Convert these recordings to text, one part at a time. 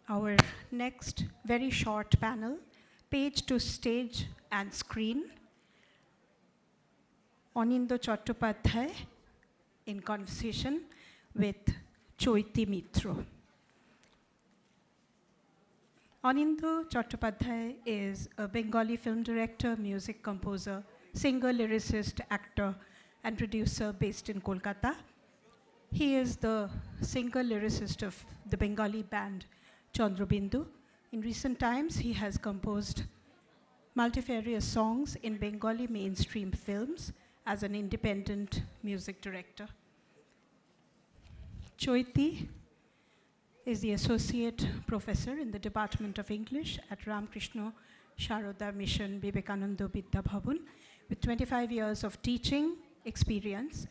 our next very short panel, Page to Stage and Screen, Anindo Chattopadhyay in conversation with Choiti Mitro. Anindo Chattopadhyay is a Bengali film director, music composer, singer, lyricist, actor, and producer based in Kolkata. He is the singer lyricist of the Bengali band Chandrabindu. In recent times, he has composed multifarious songs in Bengali mainstream films as an independent music director. Choiti is the associate professor in the Department of English at Ramakrishna Sharoda Mission Vivekananda Vidya Bhavan. With 25 years of teaching experience,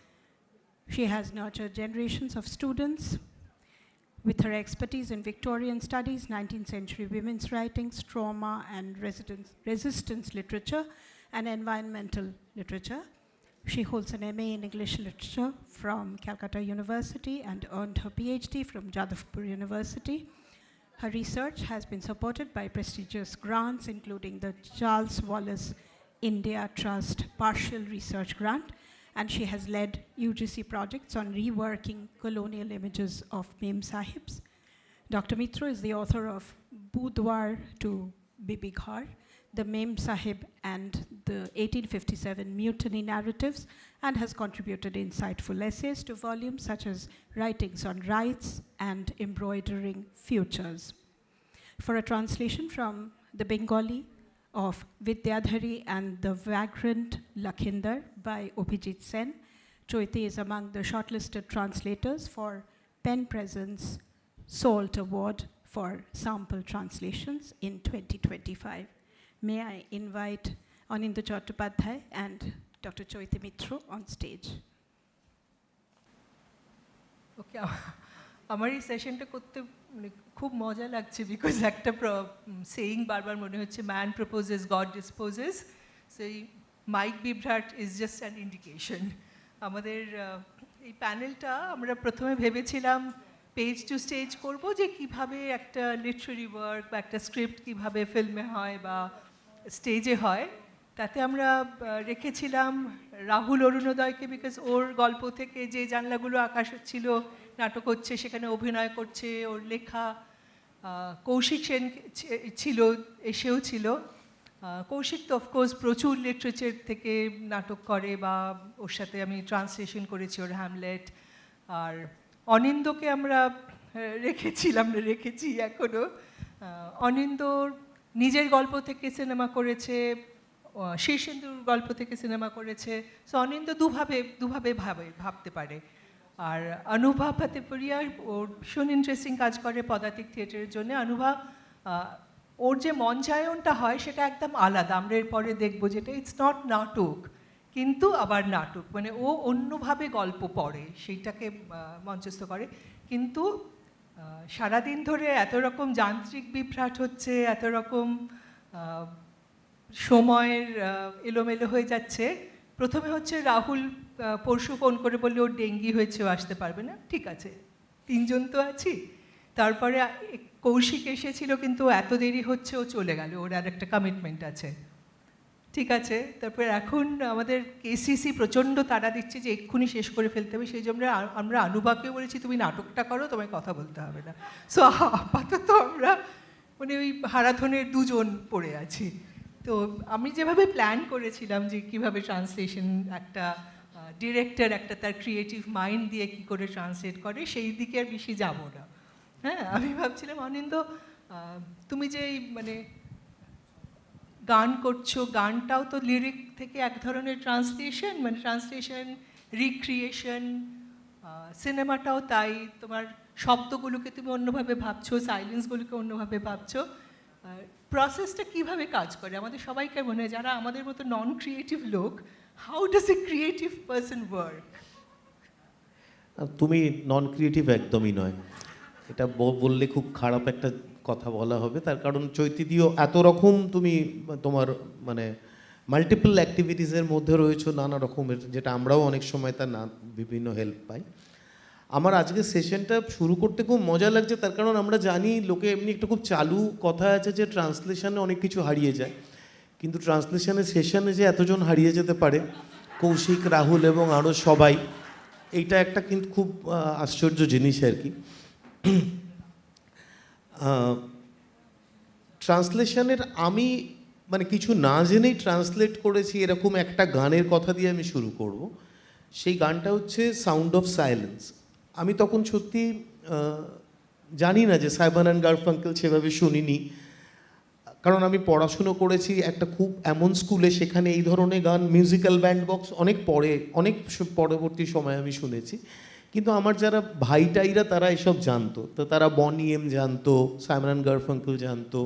she has nurtured generations of students with her expertise in Victorian studies, 19th century women's writings, trauma and resistance literature, and environmental literature. She holds an MA in English literature from Calcutta University and earned her PhD from Jadavpur University. Her research has been supported by prestigious grants, including the Charles Wallace India Trust Partial Research Grant, and she has led UGC projects on reworking colonial images of Mem Sahibs. Dr. Mitro is the author of Budwar to Bibi Ghar, the Mem Sahib and the 1857 mutiny narratives, and has contributed insightful essays to volumes such as Writings on Rights and Embroidering Futures. For a translation from the Bengali of Vidyadhari and the Vagrant Lakhinder by Abhijit Sen, Choiti is among the shortlisted translators for Pen Presence Salt Award for Sample Translations in 2025. May I invite Anindo Chattopadhyay and Dr. Choiti Mitro on stage. Okay, আমার এই সেশনটা করতে মানে খুব মজা লাগছে because একটা saying বারবার মনে হচ্ছে ম্যান প্রপোজেস গড ডিসপোজেস সেই মাইক বিভ্রাট ইজ জাস্ট অ্যান ইন্ডিকেশন। আমাদের এই প্যানেলটা আমরা প্রথমে ভেবেছিলাম পেজ টু স্টেজ করব, যে কিভাবে একটা লিটারেরি ওয়ার্ক বা একটা স্ক্রিপ্ট কিভাবে ফিল্মে হয় বা স্টেজে হয়। তাতে আমরা রেখেছিলাম রাহুল অরুণোদয়কে, বিকজ ওর গল্প থেকে যে জানলাগুলো আকাশ ছিল নাটক হচ্ছে, সেখানে অভিনয় করছে, ওর লেখা। কৌশিক সেন ছিল, এসেও ছিল। কৌশিক তো অফকোর্স প্রচুর লিটারেচার থেকে নাটক করে, বা ওর সাথে আমি ট্রান্সলেশন করেছি ওর হ্যামলেট। আর অনিন্দকে আমরা রেখেছি এখনও। অনিন্দর নিজের গল্প থেকে সিনেমা করেছে, শীর্ষেন্দুর গল্প থেকে সিনেমা করেছে। সো অনিন্দ দুভাবে ভাবতে পারে। আর অনুভা ফাতেপুরিয়া ওর ভীষণ ইন্টারেস্টিং কাজ করে পদাতিক থিয়েটারের জন্য। অনুভা ওর যে মঞ্চায়নটা হয় সেটা একদম আলাদা, আমরা এরপরে দেখবো, যেটা ইটস নট নাটক কিন্তু আবার নাটক, মানে ও অন্যভাবে গল্প পড়ে, সেইটাকে মঞ্চস্থ করে। কিন্তু সারাদিন ধরে এত রকম যান্ত্রিক বিভ্রাট হচ্ছে, এত রকম সময়ের এলোমেলো হয়ে যাচ্ছে। প্রথমে হচ্ছে রাহুল পরশু ফোন করে বললে ওর ডেঙ্গি হয়েছে, ও আসতে পারবে না। ঠিক আছে, তিনজন তো আছি। তারপরে কৌশিক এসেছিল, কিন্তু এত দেরি হচ্ছে, ও চলে গেল, ওর আর একটা কমিটমেন্ট আছে। ঠিক আছে, তারপরে এখন আমাদের কেসিসি প্রচণ্ড তাড়া দিচ্ছে যে এক্ষুনি শেষ করে ফেলতে হবে। সেই জন্য আমরা অনুবাকেও বলেছি তুমি নাটকটা করো, তোমায় কথা বলতে হবে না। সো আপাতত আমরা মানে ওই হারাধনের দুজন পড়ে আছি। তো আমি যেভাবে প্ল্যান করেছিলাম যে কীভাবে ট্রান্সলেশন একটা ডিরেক্টর একটা তার ক্রিয়েটিভ মাইন্ড দিয়ে কী করে ট্রান্সলেট করে, সেই দিকে আর বেশি যাব না। হ্যাঁ, আমি ভাবছিলাম অনিন্দ তুমি যে মানে গান করছো, গানটাও তো লিরিক থেকে এক ধরনের ট্রান্সলেশন, মানে ট্রান্সলেশন রিক্রিয়েশন। সিনেমাটাও তাই, তোমার শব্দগুলোকে তুমি অন্যভাবে ভাবছো, সাইলেন্সগুলোকে অন্যভাবে ভাবছো। প্রসেসটা কীভাবে কাজ করে আমাদের সবাইকে মনে হয়, যারা আমাদের মতো নন ক্রিয়েটিভ লোক, how does a creative person work? তুমি নন ক্রিয়েটিভ একদমই নয়, এটা বললে খুব খারাপ একটা কথা বলা হবে। তার কারণ চৈতিদিও এত রকম তুমি তোমার মানে মাল্টিপল অ্যাক্টিভিটিসের মধ্যে রয়েছো, নানা রকমের, যেটা আমরাও অনেক সময় তার বিভিন্ন হেল্প পাই। আমার আজকে সেশনটা শুরু করতে খুব মজা লাগছে, তার কারণ আমরা জানি লোকে এমনি একটা খুব চালু কথা আছে যে ট্রান্সলেশনে অনেক কিছু হারিয়ে যায়, কিন্তু ট্রান্সলেশনের সেশনে যে এতজন হারিয়ে যেতে পারে, কৌশিক, রাহুল এবং আরও সবাই, এইটা একটা কিন্তু খুব আশ্চর্য জিনিস আর কি। ট্রান্সলেশনের আমি মানে কিছু না জেনেই ট্রান্সলেট করেছি এরকম একটা গানের কথা দিয়ে আমি শুরু করব। সেই গানটা হচ্ছে সাউন্ড অফ সাইলেন্স। আমি তখন সত্যি জানি না যে সাইমন অ্যান্ড গারফাঙ্কেল সেভাবে শুনিনি, কারণ আমি পড়াশুনো করেছি একটা খুব এমন স্কুলে, সেখানে এই ধরনের গান মিউজিক্যাল ব্যান্ড বক্স অনেক পরবর্তী সময় আমি শুনেছি। কিন্তু আমার যারা ভাইটাইরা তারা এসব জানতো, তো তারা বনি এম জানতো, সাইমন অ্যান্ড গারফাঙ্কেল জানতো।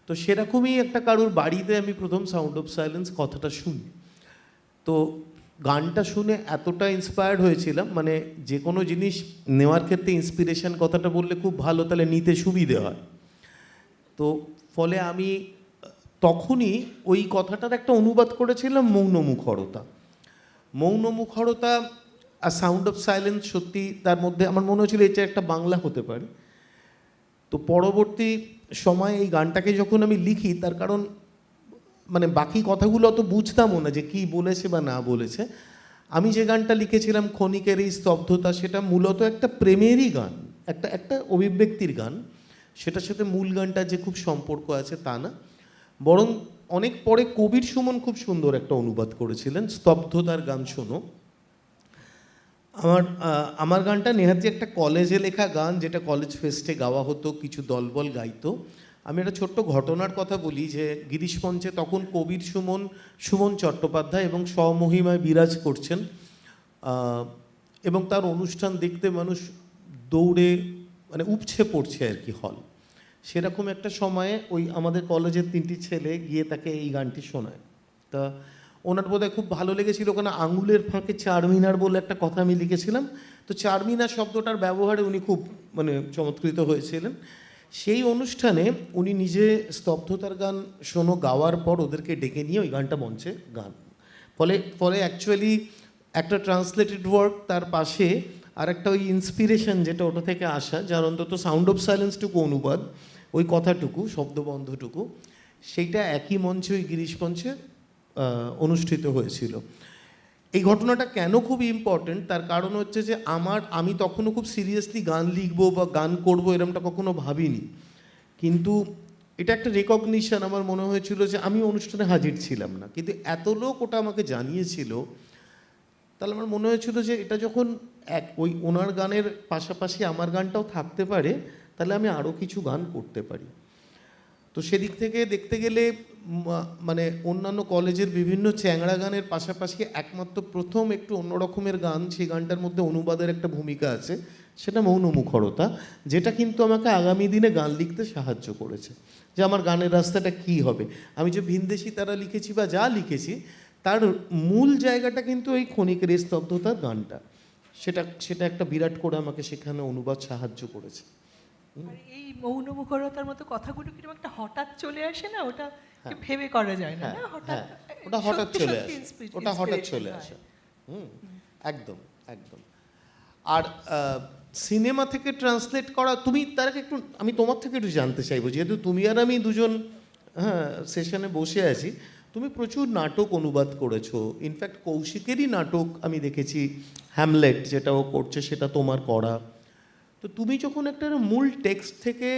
তো সেরকমই একটা কারোর বাড়িতে আমি প্রথম সাউন্ড অফ সাইলেন্স কথাটা শুনি। তো গানটা শুনে এতটা ইন্সপায়ার্ড হয়েছিলাম, মানে যে কোনো জিনিস নেওয়ার ক্ষেত্রে ইন্সপিরেশন কথাটা বললে খুব ভালো, তাহলে নিতে সুবিধে হয়। তো ফলে আমি তখনই ওই কথাটার একটা অনুবাদ করেছিলাম মৌন মুখরতা। মৌন মুখরতা আর সাউন্ড অফ সাইলেন্স, সত্যি তার মধ্যে আমার মনে হচ্ছিল এটা একটা বাংলা হতে পারে। তো পরবর্তী সময়ে এই গানটাকে যখন আমি লিখি, তার কারণ মানে বাকি কথাগুলো অত বুঝতামও না যে কী বলেছে বা না বলেছে। আমি যে গানটা লিখেছিলাম ক্ষণিকের এই স্তব্ধতা, সেটা মূলত একটা প্রেমেরই গান, একটা অভিব্যক্তির গান। সেটার সাথে মূল গানটা যে খুব সম্পর্ক আছে তা না, বরং অনেক পরে কবির সুমন খুব সুন্দর একটা অনুবাদ করেছিলেন, স্তব্ধতার গান শোনো। আমার গানটা নেহাতি একটা কলেজে লেখা গান, যেটা কলেজ ফেস্টে গাওয়া হতো, কিছু দলবল গাইতো। আমি একটা ছোট্ট ঘটনার কথা বলি যে গিরিশ মঞ্চে তখন কবির সুমন চট্টোপাধ্যায় এবং স্বমহিমায় বিরাজ করছেন, এবং তার অনুষ্ঠান দেখতে মানুষ দৌড়ে মানে উপছে পড়ছে আর কি হল। সেরকম একটা সময়ে ওই আমাদের কলেজের 3টি ছেলে গিয়ে তাকে এই গানটি শোনায়। তা ওনার বোধহয় খুব ভালো লেগেছিল, ওখানে আঙুলের ফাঁকে চারমিনার বলে একটা কথা আমি লিখেছিলাম। তো চারমিনার শব্দটার ব্যবহারে উনি খুব মানে চমৎকৃত হয়েছিলেন। সেই অনুষ্ঠানে উনি নিজে স্তব্ধতার গান শোনো গাওয়ার পর ওদেরকে ডেকে নিয়ে ওই গানটা মঞ্চে গান। ফলে অ্যাকচুয়ালি একটা ট্রান্সলেটেড ওয়ার্ক, তার পাশে আর একটা ওই ইন্সপিরেশন যেটা ওটা থেকে আসা, যার অন্তত সাউন্ড অফ সাইলেন্সটুকু অনুবাদ, ওই কথাটুকু শব্দবন্ধটুকু, সেইটা একই মঞ্চে ওই গিরিশ মঞ্চে অনুষ্ঠিত হয়েছিল। এই ঘটনাটা কেন খুব ইম্পর্টেন্ট, তার কারণ হচ্ছে যে আমি তখনও খুব সিরিয়াসলি গান লিখবো বা গান করবো এরমটা কখনো ভাবিনি, কিন্তু এটা একটা রেকগনিশন। আমার মনে হয়েছিল যে আমি অনুষ্ঠানে হাজির ছিলাম না, কিন্তু এত লোক ওটা আমাকে জানিয়েছিল, তাহলে আমার মনে হয়েছিল যে এটা যখন ওই ওনার গানের পাশাপাশি আমার গানটাও থাকতে পারে, তাহলে আমি আরও কিছু গান করতে পারি। তো সেদিক থেকে দেখতে গেলে মানে অন্যান্য কলেজের বিভিন্ন চ্যাংড়া গানের পাশাপাশি একমাত্র প্রথম একটু অন্যরকমের গান, সেই গানটার মধ্যে অনুবাদের একটা ভূমিকা আছে, সেটা মৌন মুখরতা, যেটা কিন্তু আমাকে আগামী দিনে গান লিখতে সাহায্য করেছে, যে আমার গানের রাস্তাটা কী হবে। আমি যে ভিনদেশি তারা লিখেছি বা যা লিখেছি, তার মূল জায়গাটা কিন্তু ওই ক্ষণিকের এই স্তব্ধতার গানটা, সেটা একটা বিরাট করে আমাকে সেখানে অনুবাদ সাহায্য করেছে। আর এই মৌন মুখরতার মতো কথাগুলো কিরকম একটা হঠাৎ চলে আসে না, ওটা ভেবে করা যায় না, হঠাৎ ওটা হঠাৎ সত্যি চলে সত্যি আসে, ওটা হঠাৎ চলে হয়। আসে। একদম একদম। আর সিনেমা থেকে ট্রান্সলেট করা, তুমি তার আগে একটু আমি তোমার থেকে একটু জানতে চাইবো, যেহেতু তুমি আর আমি দুজন সেশনে বসে আছি, তুমি প্রচুর নাটক অনুবাদ করেছো। ইনফ্যাক্ট কৌশিকেরই নাটক আমি দেখেছি, হ্যামলেট যেটা ও করছে সেটা তোমার করা। তো তুমি যখন একটা মূল টেক্সট থেকে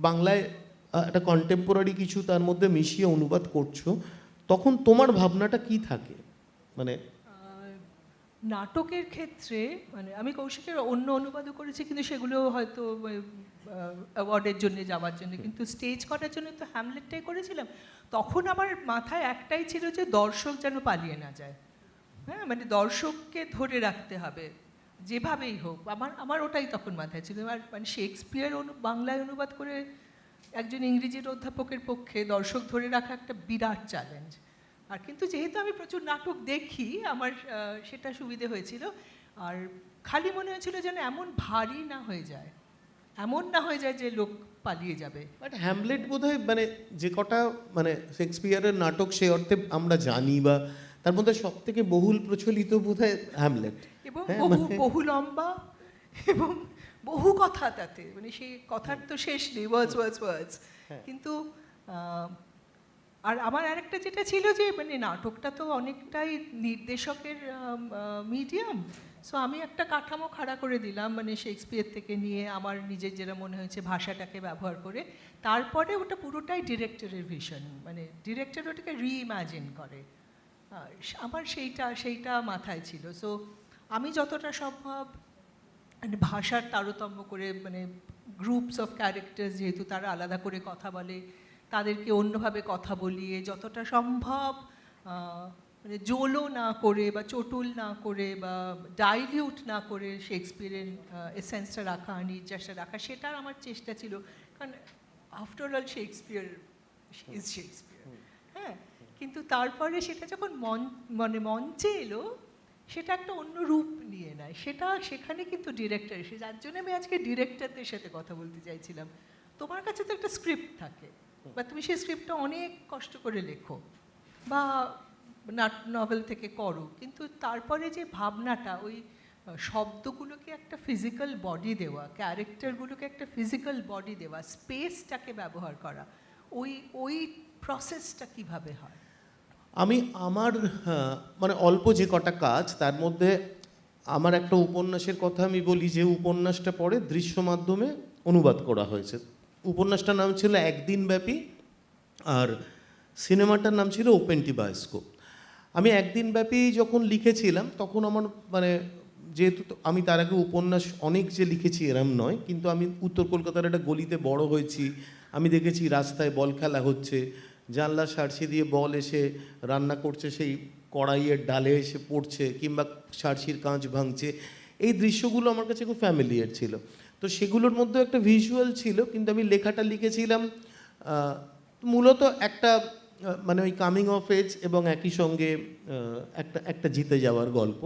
বাংলায় একটা কন্টেম্পোরারি কিছু তার মধ্যে মিশিয়ে অনুবাদ করছো, তখন তোমার ভাবনাটা কি থাকে? মানে নাটকের ক্ষেত্রে মানে আমি কৌশিকের অন্য অনুবাদও করেছি, কিন্তু সেগুলো হয়তো অ্যাওয়ার্ডের জন্য যাওয়ার জন্য, কিন্তু স্টেজ করার জন্য তো হ্যামলেটটাই করেছিলাম। তখন আমার মাথায় একটাই ছিল যে দর্শক যেন পালিয়ে না যায়, হ্যাঁ, মানে দর্শককে ধরে রাখতে হবে যেভাবেই হোক। আমার ওটাই তখন মাথায় ছিল। আর মানে শেক্সপিয়ার বাংলায় অনুবাদ করে একজন ইংরেজির অধ্যাপকের পক্ষে দর্শক ধরে রাখা একটা বিরাট চ্যালেঞ্জ। আর কিন্তু যেহেতু আমি প্রচুর নাটক দেখি, আমার সেটা সুবিধে হয়েছিল। আর খালি মনে হয়েছিল যেন এমন ভারী না হয়ে যায়, এমন না হয়ে যায় যে লোক পালিয়ে যাবে। বাট হ্যামলেট বোধহয় মানে যে কটা মানে শেক্সপিয়ারের নাটক, সেই অর্থে আমরা জানি বা তার মধ্যে সব থেকে বহুল প্রচলিত বোধহয় হ্যামলেট। এবং হ্যাঁ, বহু বহু লম্বা এবং বহু কথা তাতে, মানে সেই কথার তো শেষ নেই, ওয়ার্ডস ওয়ার্ডস ওয়ার্ডস। হ্যাঁ। কিন্তু আর আমার আরেকটা যেটা ছিল যে মানে নাটকটা তো অনেকটাই নির্দেশকের মিডিয়াম, সো আমি একটা কাঠামো খাড়া করে দিলাম, মানে শেক্সপিয়ার থেকে নিয়ে আমার নিজের যেটা মনে হয়েছে ভাষাটাকে ব্যবহার করে। তারপরে ওটা পুরোটাই ডিরেক্টরের ভিশন, মানে ডিরেক্টর ওটাকে রিইমাজিন করে। আমার সেইটা মাথায় ছিল। সো আমি যতটা সম্ভব মানে ভাষার তারতম্য করে, মানে গ্রুপস অফ ক্যারেক্টার্স যেহেতু তারা আলাদা করে কথা বলে, তাদেরকে অন্যভাবে কথা বলিয়ে যতটা সম্ভব মানে জোলও না করে বা চটুল না করে বা ডাইলিউট না করে শেক্সপিয়ারের এসেন্সটা রাখা, নির্যাসটা রাখা, সেটার আমার চেষ্টা ছিল। কারণ after all Shakespeare is Shakespeare. হ্যাঁ, কিন্তু তারপরে সেটা যখন মানে মঞ্চে এলো, সেটা একটা অন্য রূপ নিয়ে নেয়। সেখানে কিন্তু ডিরেক্টর এসে, যার জন্য আমি আজকে ডিরেক্টরদের সাথে কথা বলতে চাইছিলাম। তোমার কাছে তো একটা স্ক্রিপ্ট থাকে, বা তুমি সেই স্ক্রিপ্টটা অনেক কষ্ট করে লেখো বা নভেল থেকে করো, কিন্তু তারপরে যে ভাবনাটা, ওই শব্দগুলোকে একটা ফিজিক্যাল বডি দেওয়া, ক্যারেক্টারগুলোকে একটা ফিজিক্যাল বডি দেওয়া, স্পেসটাকে ব্যবহার করা, ওই প্রসেসটা কিভাবে হয়? আমি আমার মানে অল্প যে কটা কাজ, তার মধ্যে আমার একটা উপন্যাসের কথা আমি বলি, যে উপন্যাসটা পরে দৃশ্য মাধ্যমে অনুবাদ করা হয়েছে। উপন্যাসটার নাম ছিল একদিন ব্যাপী, আর সিনেমাটার নাম ছিল ওপেন টি বায়োস্কোপ। আমি একদিন ব্যাপী যখন লিখেছিলাম, তখন আমার মানে যেহেতু আমি তার আগে উপন্যাস অনেক যে লিখেছি এরম নয়, কিন্তু আমি উত্তর কলকাতার একটা গলিতে বড় হয়েছি। আমি দেখেছি রাস্তায় বল খেলা হচ্ছে, জানলা সার্সি দিয়ে বল এসে রান্না করছে, সেই কড়াইয়ের ডালে এসে পড়ছে, কিংবা সার্সির কাঁচ ভাঙছে। এই দৃশ্যগুলো আমার কাছে খুব ফ্যামিলিয়ার ছিল। তো সেগুলোর মধ্যে একটা ভিজুয়াল ছিল, কিন্তু আমি লেখাটা লিখেছিলাম মূলত একটা মানে ওই কামিং অফ এজ এবং একই সঙ্গে একটা জিতে যাওয়ার গল্প।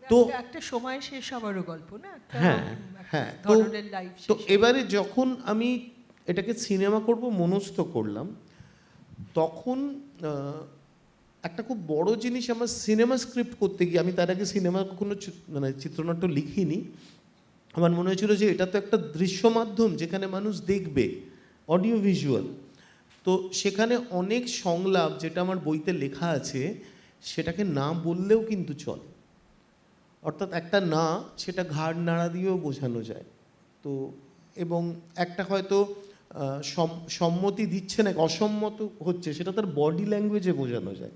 তো একটা সময় শেষ হবারও গল্প না? হ্যাঁ, হ্যাঁ। তো এবারে যখন আমি এটাকে সিনেমা করব মনস্থ করলাম, তখন একটা খুব বড় জিনিস, আমার সিনেমা স্ক্রিপ্ট করতে গিয়ে, আমি তার আগে সিনেমা কখনো মানে চিত্রনাট্য লিখিনি। আমার মনে হয়েছিল যে এটা তো একটা দৃশ্য মাধ্যম, যেখানে মানুষ দেখবে, অডিও ভিজুয়াল। তো সেখানে অনেক সংলাপ যেটা আমার বইতে লেখা আছে, সেটাকে না বললেও কিন্তু চলে। অর্থাৎ একটা না, সেটা ঘাড় নাড়া দিয়েও বোঝানো যায়। তো এবং একটা হয়তো সম্মতি দিচ্ছে না, অসম্মত হচ্ছে, সেটা তার বডি ল্যাঙ্গুয়েজে বোঝানো যায়।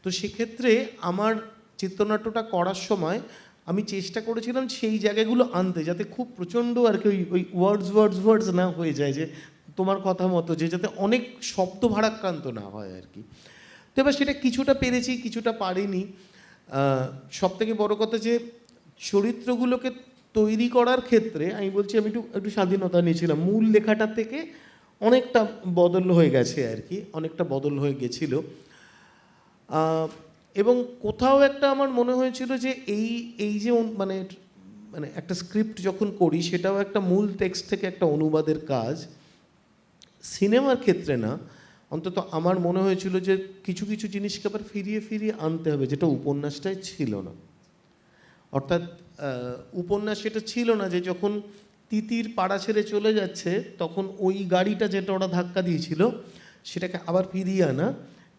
তো সেক্ষেত্রে আমার চিত্রনাট্যটা করার সময় আমি চেষ্টা করেছিলাম সেই জায়গাগুলো আনতে, যাতে খুব প্রচণ্ড আর কি ওই ওয়ার্ডস না হয়ে যায়, যে তোমার কথা মতো, যে যাতে অনেক শব্দ ভারাক্রান্ত না হয় আর কি। তো এবার সেটা কিছুটা পেরেছি, কিছুটা পারিনি। সবথেকে বড় কথা, যে চরিত্রগুলোকে তৈরি করার ক্ষেত্রে আমি বলছি, আমি একটু স্বাধীনতা নিয়েছিলাম। মূল লেখাটার থেকে অনেকটা বদল হয়ে গেছে আর কি, অনেকটা বদল হয়ে গেছিল। এবং কোথাও একটা আমার মনে হয়েছিল যে এই যে মানে মানে একটা স্ক্রিপ্ট যখন করি, সেটাও একটা মূল টেক্সট থেকে একটা অনুবাদের কাজ। সিনেমার ক্ষেত্রে না, অন্তত আমার মনে হয়েছিল যে কিছু কিছু জিনিসকে আবার ফিরিয়ে ফিরিয়ে আনতে হবে, যেটা উপন্যাসটাই ছিল না। অর্থাৎ উপন্যাস সেটা ছিল না যে যখন তিতির পাড়া ছেড়ে চলে যাচ্ছে, তখন ওই গাড়িটা যেটা ওরা ধাক্কা দিয়েছিল, সেটাকে আবার ফিরিয়ে আনা,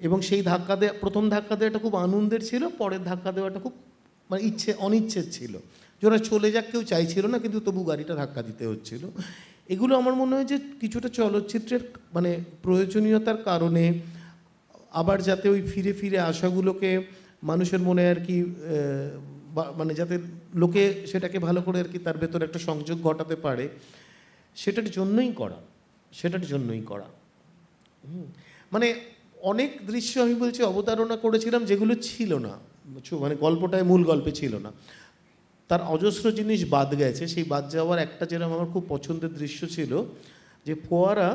এবং সেই ধাক্কা দেওয়া, প্রথম ধাক্কা দেওয়াটা খুব আনন্দের ছিল, পরের ধাক্কা দেওয়াটা খুব মানে অনিচ্ছের ছিল, যে ওরা চলে যাক কেউ চাইছিল না, কিন্তু তবু গাড়িটা ধাক্কা দিতে হচ্ছিল। এগুলো আমার মনে হয় যে কিছুটা চলচ্চিত্রের মানে প্রয়োজনীয়তার কারণে, আবার যাতে ওই ফিরে ফিরে আসাগুলোকে মানুষের মনে আর কি মানে যাতে লোকে সেটাকে ভালো করে আর কি তার ভেতরে একটা সংযোগ ঘটাতে পারে, সেটার জন্যই করা। মানে অনেক দৃশ্য আমি বলছি অবতারণা করেছিলাম, যেগুলো ছিল না, মানে গল্পটায় মূল গল্পে ছিল না, তার অজস্র জিনিস বাদ গেছে। সেই বাদ যাওয়ার একটা যেরকম আমার খুব পছন্দের দৃশ্য ছিল, যে ফোয়ারা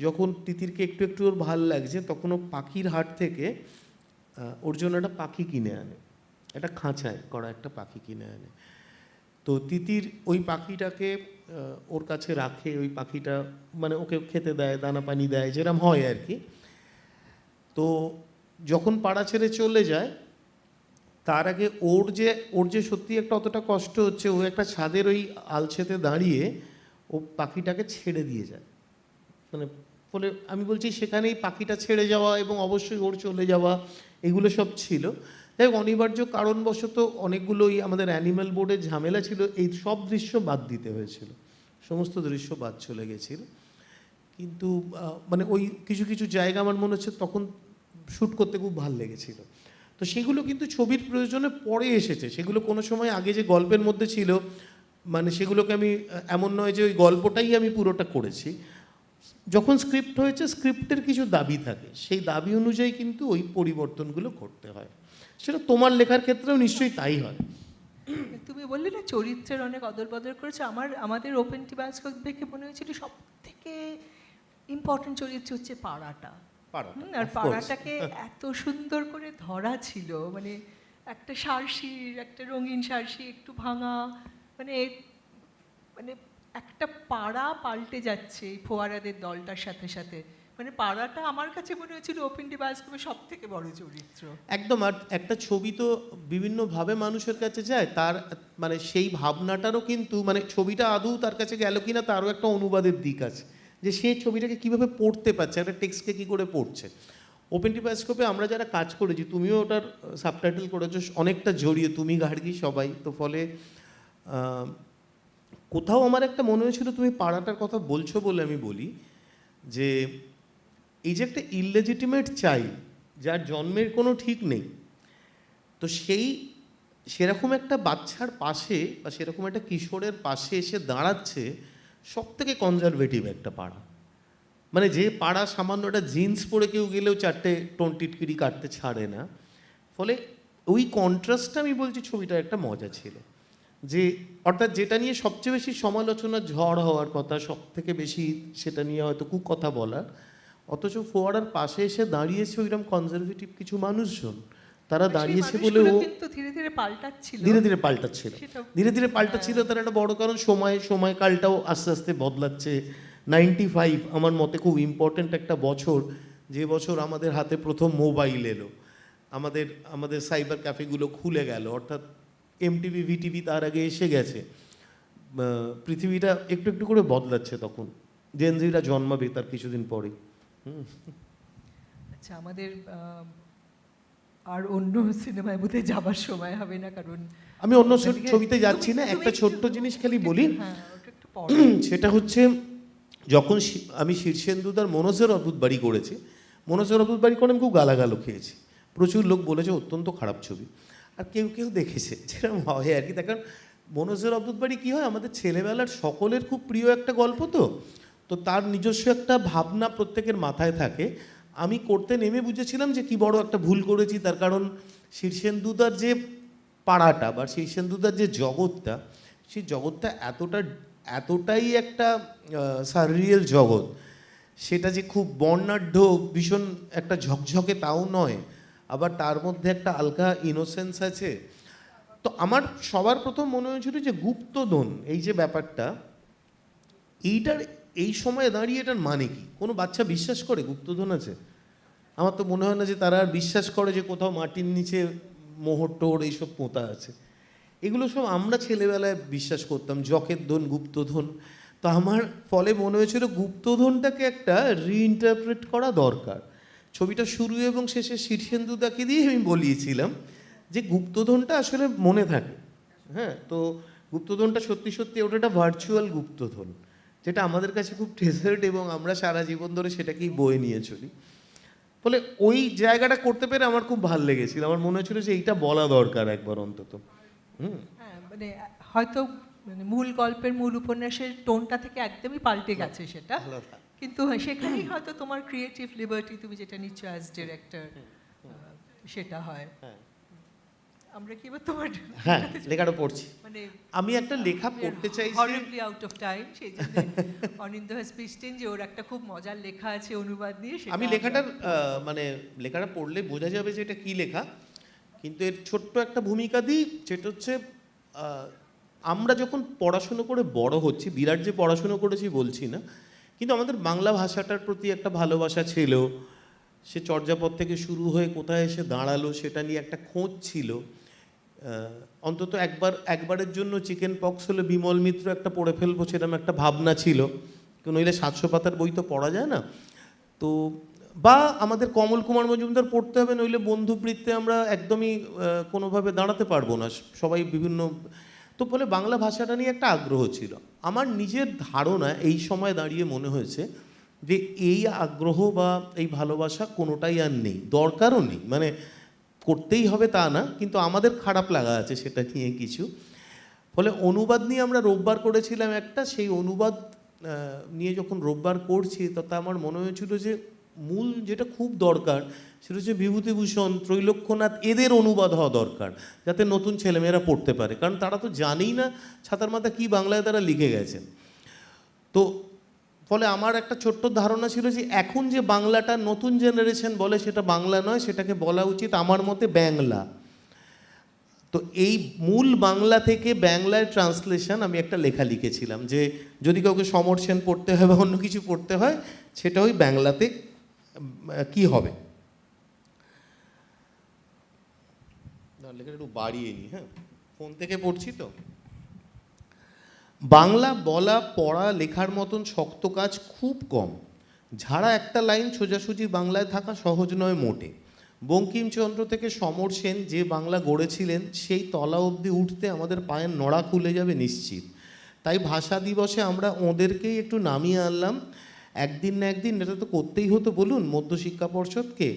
যখন তিতিরকে একটু একটু ওর ভাল লাগছে, তখন ও পাখির হাট থেকে ওর জন্য একটা পাখি কিনে আনে, একটা খাঁচায় করা একটা পাখি কিনে আনে। তো তিতির ওই পাখিটাকে ওর কাছে রাখে, ওই পাখিটা মানে ওকে খেতে দেয়, দানা পানি দেয়, যেরকম হয় আর কি। তো যখন পাড়া ছেড়ে চলে যায় তার আগে ওর যে সত্যি একটা অতটা কষ্ট হচ্ছে, ও একটা ছাদের ওই আলছেতে দাঁড়িয়ে ও পাখিটাকে ছেড়ে দিয়ে যায়। মানে ফলে আমি বলছি সেখানেই পাখিটা ছেড়ে যাওয়া এবং অবশ্যই ওর চলে যাওয়া এগুলো সব ছিল। যাই হোক, অনিবার্য কারণবশত অনেকগুলোই আমাদের অ্যানিম্যাল বোর্ডের ঝামেলা ছিল, এই সব দৃশ্য বাদ দিতে হয়েছিল, সমস্ত দৃশ্য বাদ চলে গেছিল। কিন্তু মানে ওই কিছু কিছু জায়গা আমার মনে হচ্ছে তখন শ্যুট করতে খুব ভালো লেগেছিল। তো সেগুলো কিন্তু ছবির প্রয়োজনে পরে এসেছে, সেগুলো কোনো সময় আগে যে গল্পের মধ্যে ছিল মানে সেগুলোকে আমি এমন নয় যে ওই গল্পটাই আমি পুরোটা করেছি। যখন স্ক্রিপ্ট হয়েছে স্ক্রিপ্টের কিছু দাবি থাকে, সেই দাবি অনুযায়ী কিন্তু ওই পরিবর্তনগুলো করতে হয়। সেটা তোমার লেখার ক্ষেত্রেও নিশ্চয়ই তাই হয়। তুমি বললে না চরিত্রের অনেক অদল বদল করেছে, আমাদের ওপেন টিবাস্কো দেখে মনে হয়েছিল সব থেকে ইম্পর্টেন্ট চরিত্র হচ্ছে পাড়াটা। আর পাড়াটাকে এত সুন্দর করে ধরা ছিল, মানে একটা সারসির, একটা রঙিন সারসি, একটু ভাঙা, মানে মানে একটা পাড়া পাল্টে যাচ্ছে এই ফোয়ারাদের দলটার সাথে সাথে। মানে পাড়াটা আমার কাছে মনে হয়েছিল ওপেন টিবাস্কোর সব থেকে বড় চরিত্র একদম। আর একটা ছবি তো বিভিন্নভাবে মানুষের কাছে যায়, তার মানে সেই ভাবনাটারও কিন্তু মানে ছবিটা আদৌ তার কাছে গেল কিনা তারও একটা অনুবাদের দিক আছে, যে সে ছবিটাকে কীভাবে পড়তে পারছে, একটা টেক্সটকে কী করে পড়ছে। ওপেন টিবাস্কোপে আমরা যারা কাজ করেছি, তুমিও ওটার সাবটাইটেল করেছো, অনেকটা জড়িয়ে তুমি গার্গী সবাই, তো ফলে কোথাও আমার একটা মনে হয়েছিল তুমি পাড়াটার কথা বলছো বলে আমি বলি যে এই যে একটা ইললেজিটিমেট চাইল্ড যার জন্মের কোনো ঠিক নেই, তো সেরকম একটা বাচ্চার পাশে বা সেরকম একটা কিশোরের পাশে এসে দাঁড়াচ্ছে সব থেকে কনজারভেটিভ একটা পাড়া। মানে যে পাড়া সামান্য একটা জিন্স পরে কেউ গেলেও চারটে টিটকিরি কাটতে ছাড়ে না। ফলে ওই কন্ট্রাস্টটা আমি বলছি ছবিটার একটা মজা ছিল, যে অর্থাৎ যেটা নিয়ে সবচেয়ে বেশি সমালোচনা ঝড় হওয়ার কথা, সব থেকে বেশি সেটা নিয়ে হয়তো কুকথা বলার, অথচ ফোয়ারার পাশে এসে দাঁড়িয়েছে ওইরকম কনজারভেটিভ কিছু মানুষজন, তারা দাঁড়িয়েছে বলে ও ধীরে ধীরে পাল্টাচ্ছিল, ধীরে ধীরে পাল্টাচ্ছিল। তার একটা বড় কারণ সময়কালটাও আস্তে আস্তে বদলাচ্ছে। 95 আমার মতে খুব ইম্পর্ট্যান্ট একটা বছর, যে বছর আমাদের হাতে প্রথম মোবাইল এলো, আমাদের সাইবার ক্যাফেগুলো খুলে গেল, অর্থাৎ এমটিভি ভিটিভি তার আগে এসে গেছে। পৃথিবীটা একটু একটু করে বদলাচ্ছে তখন, জেনজিরা জন্মাবে তার কিছুদিন পরে। আচ্ছা, আমাদের আর অন্য সিনেমায় বোধহয় যাবার সময় হবে না, কারণ আমি অন্য ছবিতে যাচ্ছি না। একটা ছোট্ট জিনিস খালি বলি, সেটা হচ্ছে যখন আমি শীর্ষেন্দুদার মনোজের অদ্ভুত বাড়ি করেছি, মনোজের অদ্ভুত বাড়ি করে আমি খুব গালাগালও খেয়েছি, প্রচুর লোক বলেছে অত্যন্ত খারাপ ছবি, আর কেউ কেউ দেখেছে, যেরকম হয় আর কি। কারণ মনোজের অদ্ভুত বাড়ি কী হয়, আমাদের ছেলেবেলার সকলের খুব প্রিয় একটা গল্প, তো তার নিজস্ব একটা ভাবনা প্রত্যেকের মাথায় থাকে। আমি করতে নেমে বুঝেছিলাম যে কি বড় একটা ভুল করেছি, তার কারণ শীর্ষেন্দুদার যে পাড়াটা বা শীর্ষেন্দুদার যে জগৎটা, সেই জগৎটা এতটাই একটা সাররিয়েল জগৎ, সেটা যে খুব বর্ণাঢ্য ভীষণ একটা ঝকঝকে তাও নয়, আবার তার মধ্যে একটা হালকা ইনোসেন্স আছে। তো আমার সবার প্রথম মনে হয়েছিল যে গুপ্তধন এই যে ব্যাপারটা, এই সময়ে দাঁড়িয়ে এটার মানে কি? কোনো বাচ্চা বিশ্বাস করে গুপ্তধন আছে? আমার তো মনে হয় না যে তারা আর বিশ্বাস করে যে কোথাও মাটির নিচে মোহর টোর এইসব পোঁতা আছে। এগুলো সব আমরা ছেলেবেলায় বিশ্বাস করতাম, জকের ধন, গুপ্তধন। তো আমার ফলে মনে হয়েছিল গুপ্তধনটাকে একটা রিইন্টারপ্রেট করা দরকার। ছবিটা শুরু এবং শেষে শীর্ষেন্দুদাকে দিয়ে আমি বলিয়েছিলাম যে গুপ্তধনটা আসলে মনে থাকে। হ্যাঁ, তো গুপ্তধনটা সত্যি সত্যি ওটা একটা ভার্চুয়াল গুপ্তধন, যেটা আমাদের কাছে খুব ট্রেজার্ড এবং আমরা সারা জীবন ধরে সেটাকেই বয়ে নিয়ে চলি। ফলে ওই জায়গাটা করতে পেরে আমার খুব ভালো লেগেছিল, আমার মনে হচ্ছিল যে এইটা বলা দরকার একবার অন্তত। হ্যাঁ, মানে হয়তো মানে মূল গল্পের মূল উপন্যাসের টোনটা থেকে একদমই পাল্টে গেছে সেটা, কিন্তু সেখানেই হয়তো তোমার ক্রিয়েটিভ লিবার্টি তুমি যেটা নিচ্ছ অ্যাজ ডিরেক্টর সেটা হয়। আমরা কি তোমার লেখাটা পড়ছি, মানে আমি একটা লেখা পড়তে চাইছি হরিবলি আউট অফ টাইম, সেই জন্য অনিন্দ হ্যাজ পিচড ইন যে ওর একটা খুব মজার লেখা আছে অনুবাদ নিয়ে। আমি লেখাটার মানে লেখাটা পড়লে বোঝা যাবে যে এটা কী লেখা, কিন্তু এর ছোট্ট একটা ভূমিকা দিই, যেটা হচ্ছে আমরা যখন পড়াশুনো করে বড় হচ্ছি, বিরাট যে পড়াশুনো করেছি বলছি না, কিন্তু আমাদের বাংলা ভাষাটার প্রতি একটা ভালোবাসা ছিল, সে চর্যাপদ থেকে শুরু হয়ে কোথায় এসে দাঁড়ালো সেটা নিয়ে একটা খোঁজ ছিল। অন্তত একবারের জন্য চিকেন পক্স হলে বিমল মিত্র একটা পড়ে ফেলবো সেরকম একটা ভাবনা ছিল, নইলে 700 পাতার বই তো পড়া যায় না। তো বা আমাদের কমল কুমার মজুমদার পড়তে হবে, নইলে বন্ধুবৃত্তে আমরা একদমই কোনোভাবে দাঁড়াতে পারবো না, সবাই বিভিন্ন। তো ফলে বাংলা ভাষাটা নিয়ে একটা আগ্রহ ছিল। আমার নিজের ধারণা এই সময় দাঁড়িয়ে মনে হয়েছে যে এই আগ্রহ বা এই ভালোবাসা কোনোটাই আর নেই, দরকারও নেই, মানে করতেই হবে তা না, কিন্তু আমাদের খারাপ লাগা আছে সেটা নিয়ে কিছু। ফলে অনুবাদ নিয়ে আমরা রোববার করেছিলাম একটা, সেই অনুবাদ নিয়ে যখন রোববার করছি তাতে আমার মনে হয়েছিল যে মূল যেটা খুব দরকার সেটা হচ্ছে বিভূতিভূষণ, ত্রৈলোক্যনাথ, এদের অনুবাদ হওয়া দরকার, যাতে নতুন ছেলেমেয়েরা পড়তে পারে, কারণ তারা তো জানেই না ছাতার মাথা কী বাংলায় তারা লিখে গেছেন। তো ফলে আমার একটা ছোট্ট ধারণা ছিল যে এখন যে বাংলাটা নতুন জেনারেশন বলে সেটা বাংলা নয়, সেটাকে বলা উচিত আমার মতে বাংলা। তো এই মূল বাংলা থেকে বাংলায় ট্রান্সলেশন আমি একটা লেখা লিখেছিলাম যে যদি কাউকে সমর সেন পড়তে হয় বা অন্য কিছু পড়তে হয় সেটা ওই বাংলাতে কি হবে। লেখাটা একটু বাড়িয়ে নি, হ্যাঁ, ফোন থেকে পড়ছি তো। বাংলা বলা পড়া লেখার মতন শক্ত কাজ খুব কম, ঝাড়া একটা লাইন সোজাসুজি বাংলায় থাকা সহজ নয় মোটে। বঙ্কিমচন্দ্র থেকে সমর সেন যে বাংলা গড়েছিলেন সেই তলা অবধি উঠতে আমাদের পায়ের নড়া খুলে যাবে নিশ্চিত। তাই ভাষা দিবসে আমরা ওদেরকেই একটু নামিয়ে আনলাম, একদিন না একদিন এটা তো করতেই হতো বলুন মধ্যশিক্ষা পর্ষদকে,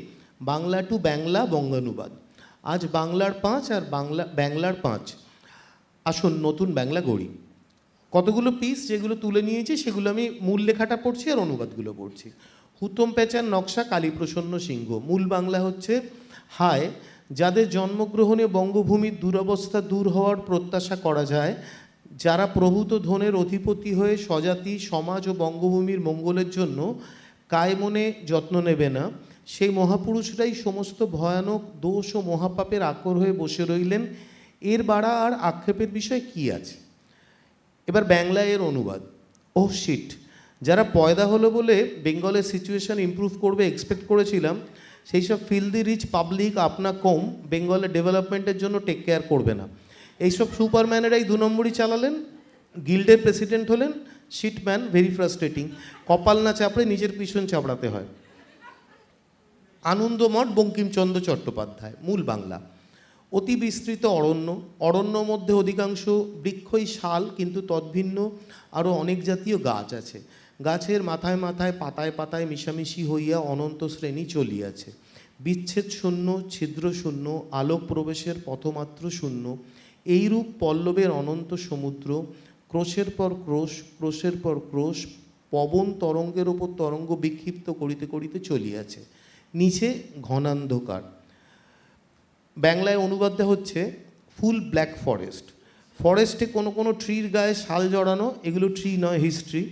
বাংলা টু বাংলা বঙ্গানুবাদ। আজ বাংলার 5 আর বাংলার 5, আসুন নতুন বাংলা গড়ি। কতগুলো পিস যেগুলো তুলে নিয়েছি সেগুলো আমি মূল লেখাটা পড়ছি আর অনুবাদগুলো পড়ছি। হুতম পেঁচার নকশা কালীপ্রসন্ন সিংহ। মূল বাংলা হচ্ছে, হায় যাদের জন্মগ্রহণে বঙ্গভূমির দুরবস্থা দূর হওয়ার প্রত্যাশা করা যায়, যারা প্রভূত ধনের অধিপতি হয়ে স্বজাতি সমাজ ও বঙ্গভূমির মঙ্গলের জন্য কায় মনে যত্ন নেবে না, সেই মহাপুরুষরাই সমস্ত ভয়ানক দোষ ও মহাপাপের আকর হয়ে বসে রইলেন। এর বাড়া আর আক্ষেপের বিষয় কি আছে। এবার বাংলায় এর অনুবাদ। ও শিট, যারা পয়দা হলো বলে বেঙ্গলের সিচুয়েশন ইমপ্রুভ করবে এক্সপেক্ট করেছিলাম, সেই সব ফিল্দি রিচ পাবলিক আপনা কম বেঙ্গলের ডেভেলপমেন্টের জন্য টেক কেয়ার করবে না। এইসব সুপারম্যানেরাই 2 নম্বরই চালালেন, গিল্ডের প্রেসিডেন্ট হলেন। শিটম্যান, ভেরি ফ্রাস্ট্রেটিং, কপাল না চাপড়ে নিজের পিছন চাপড়াতে হয়। আনন্দমঠ বঙ্কিমচন্দ্র চট্টোপাধ্যায়। মূল বাংলা, অতি বিস্তৃত অরণ্য, অরণ্য মধ্যে অধিকাংশ বৃক্ষই শাল, কিন্তু তদ্ভিন্ন আরও অনেক জাতীয় গাছ আছে। গাছের মাথায় মাথায় পাতায় পাতায় মিশামিশি হইয়া অনন্ত শ্রেণী চলিয়াছে। বিচ্ছেদ শূন্য, ছিদ্র শূন্য, আলোক প্রবেশের পথমাত্র শূন্য, এইরূপ পল্লবের অনন্ত সমুদ্র, ক্রোশের পর ক্রোশ, ক্রোশের পর ক্রোশ, পবন তরঙ্গের ওপর তরঙ্গ বিক্ষিপ্ত করিতে করিতে চলিয়াছে। নিচে ঘনান্ধকার। বাংলায় অনুবাদটা হচ্ছে, ফুল ব্ল্যাক ফরেস্ট। ফরেস্টে কোনো কোনো ট্রির গায়ে শাল জড়ানো, এগুলো ট্রি নয়, হিস্ট্রি,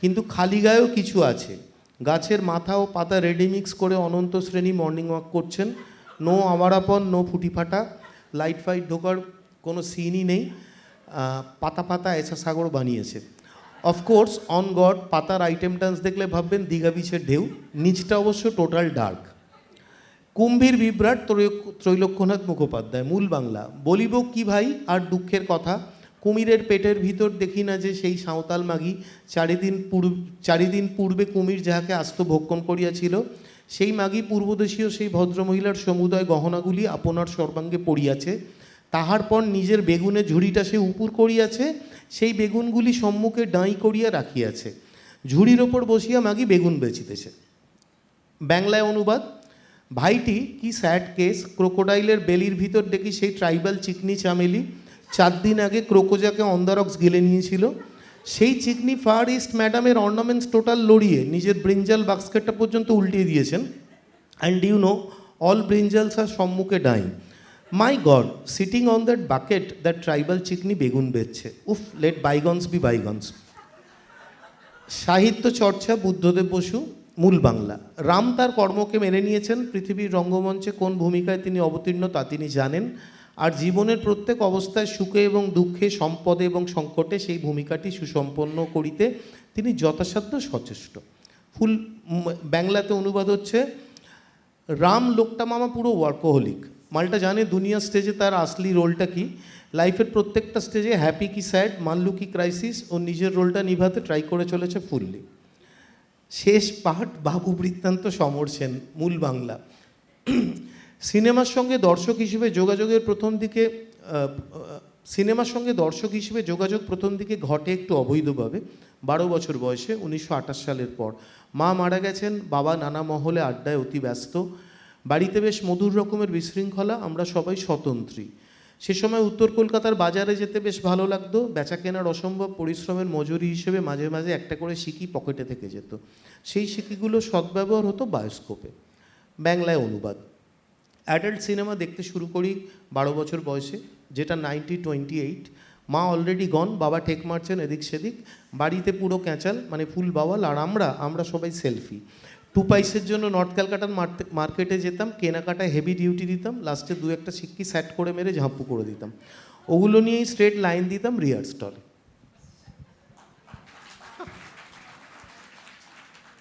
কিন্তু খালি গায়েও কিছু আছে। গাছের মাথা ও পাতা রেডি মিক্স করে অনন্ত শ্রেণী মর্নিং ওয়াক করছেন। নো আওয়ারাপন, নো ফুটিফাটা, লাইট ফাইট ঢোকার কোনো সিনই নেই। পাতা পাতা এসা সাগর বানিয়েছে। অফকোর্স অন গড, পাতার আইটেম ডান্স দেখলে ভাববেন দীঘা বিচের ঢেউ, নিচটা অবশ্য টোটাল ডার্ক। কুম্ভীর বিভ্রাট ত্রৈলোক্যনাথ মুখোপাধ্যায়। মূল বাংলা, বলিব কি ভাই আর দুঃখের কথা, কুমিরের পেটের ভিতর দেখি না যে সেই সাঁওতাল মাগি, চারিদিন পূর্বে কুমির যাহাকে আস্ত ভক্ষণ করিয়াছিল, সেই মাগি পূর্বদেশীয় সেই ভদ্রমহিলার সমুদয় গহনাগুলি আপনার সর্বাঙ্গে পড়িয়াছে। তাহার পর নিজের বেগুনের ঝুড়িটা সে উপুর করিয়াছে, সেই বেগুনগুলি সম্মুখে ডাঁই করিয়া রাখিয়াছে। ঝুড়ির ওপর বসিয়া মাগি বেগুন বেচিতেছে। বাংলায় অনুবাদ, ভাইটি কি স্যাড কেস, ক্রোকোডাইলের বেলির ভিতর দেখি সেই ট্রাইবাল চিকনি চামেলি 4 দিন আগে ক্রোকোজাকে অন্দারক্স গেলে নিয়েছিল। সেই চিকনি ফার ইস্ট ম্যাডামের অর্নামেন্টস টোটাল লড়িয়ে নিজের ব্রিঞ্জাল বাস্কেটটা পর্যন্ত উল্টিয়ে দিয়েছেন। And you know, all brinjals আর সম্মুখে dying. My god, sitting on that bucket that tribal চিকনি বেগুন বেচছে। উফ, লেট বাইগনস বি বাইগনস। সাহিত্য চর্চা, বুদ্ধদেব বসু। মূল বাংলা, রাম তার কর্মকে মেনে নিয়েছেন, পৃথিবীর রঙ্গমঞ্চে কোন ভূমিকায় তিনি অবতীর্ণ তা তিনি জানেন, আর জীবনের প্রত্যেক অবস্থায় সুখে এবং দুঃখে, সম্পদে এবং সংকটে সেই ভূমিকাটি সুসম্পন্ন করিতে তিনি যথাসাধ্য সচেষ্ট। ফুল বাংলাতে অনুবাদ হচ্ছে, রাম লোকটা মামা পুরো ওয়ার্কোহলিক। মালটা জানে দুনিয়া স্টেজে তার আসলি রোলটা কি, লাইফের প্রত্যেকটা স্টেজে হ্যাপি কি স্যাড, মানলু কি ক্রাইসিস, ও নিজের রোলটা নিভাতে ট্রাই করে চলেছে ফুললি। শেষ পার্ট বাবু বৃত্তান্ত সমর সেন, মূল বাংলা। সিনেমার সঙ্গে দর্শক হিসেবে যোগাযোগের প্রথম দিকে সিনেমার সঙ্গে দর্শক হিসেবে যোগাযোগ প্রথম দিকে ঘটে একটু অবৈধভাবে 12 বছর বয়সে 1928 সালের পর। মা মারা গেছেন, বাবা নানা মহলে আড্ডায় অতি ব্যস্ত, বাড়িতে বেশ মধুর রকমের বিশৃঙ্খলা, আমরা সবাই স্বতন্ত্রী। সে সময় উত্তর কলকাতার বাজারে যেতে বেশ ভালো লাগতো, বেচা কেনার অসম্ভব পরিশ্রমের মজুরি হিসেবে মাঝে মাঝে একটা করে সিকি পকেটে থেকে যেত। সেই সিকিগুলো সদ্ব্যবহার হতো বায়োস্কোপে, বাংলায় অনুবাদ। অ্যাডাল্ট সিনেমা দেখতে শুরু করি 12 বছর বয়সে, যেটা 1928। মা অলরেডি গন, বাবা টেক মারছেন এদিক সেদিক, বাড়িতে পুরো ক্যাঁচাল, মানে ফুল বাওয়াল, আর আমরা সবাই সেলফি। 2 পয়সের জন্য নর্থ ক্যালকাটার মার্কেটে যেতাম, কেনাকাটায় হেভি ডিউটি দিতাম, লাস্টে 2-1টা সিক্কি সেট করে মেরে ঝাঁপু করে দিতাম। ওগুলো নিয়েই স্ট্রেট লাইন দিতাম রিয়ার স্টলে।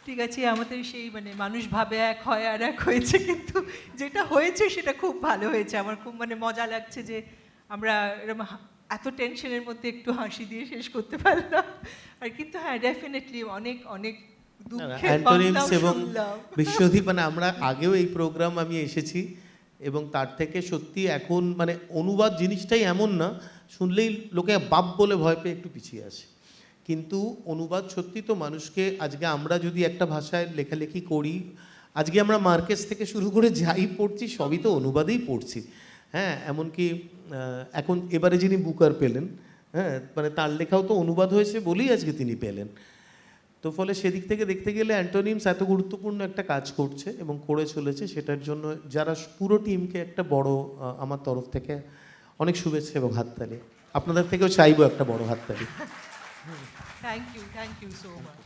ঠিক আছে, আমাদের সেই মানে মানুষ ভাবে এক হয় আর এক হয়েছে, কিন্তু যেটা হয়েছে সেটা খুব ভালো হয়েছে। আমার খুব মানে মজা লাগছে যে আমরা এরকম এত টেনশনের মধ্যে একটু হাসি দিয়ে শেষ করতে পারলাম। আর কিন্তু হ্যাঁ, ডেফিনেটলি অনেক অনেক দুঃখের অ্যান্টোনিমস বার্তাও এবং শুনলাম। বিশ্বদীপ, মানে আমরা আগেও এই প্রোগ্রাম আমি এসেছি, এবং তার থেকে সত্যি এখন মানে অনুবাদ জিনিসটাই এমন না, শুনলেই লোকে বাপ বলে ভয় পেয়ে একটু পিছিয়ে আসে। কিন্তু অনুবাদ সত্যি তো মানুষকে, আজকে আমরা যদি একটা ভাষায় লেখালেখি করি, আজকে আমরা মার্কেস থেকে শুরু করে যাই পড়ছি সবই তো অনুবাদেই পড়ছি। হ্যাঁ, এমনকি এখন এবারে যিনি বুকার পেলেন, হ্যাঁ, মানে তার লেখাও তো অনুবাদ হয়েছে বলেই আজকে তিনি পেলেন। তো ফলে সেদিক থেকে দেখতে গেলে অ্যান্টোনিমস এত গুরুত্বপূর্ণ একটা কাজ করছে এবং করে চলেছে, সেটার জন্য যারা পুরো টিমকে একটা বড় আমার তরফ থেকে অনেক শুভেচ্ছা এবং হাততালি। আপনাদের থেকেও চাইবো একটা বড় হাততালি। Thank you so much.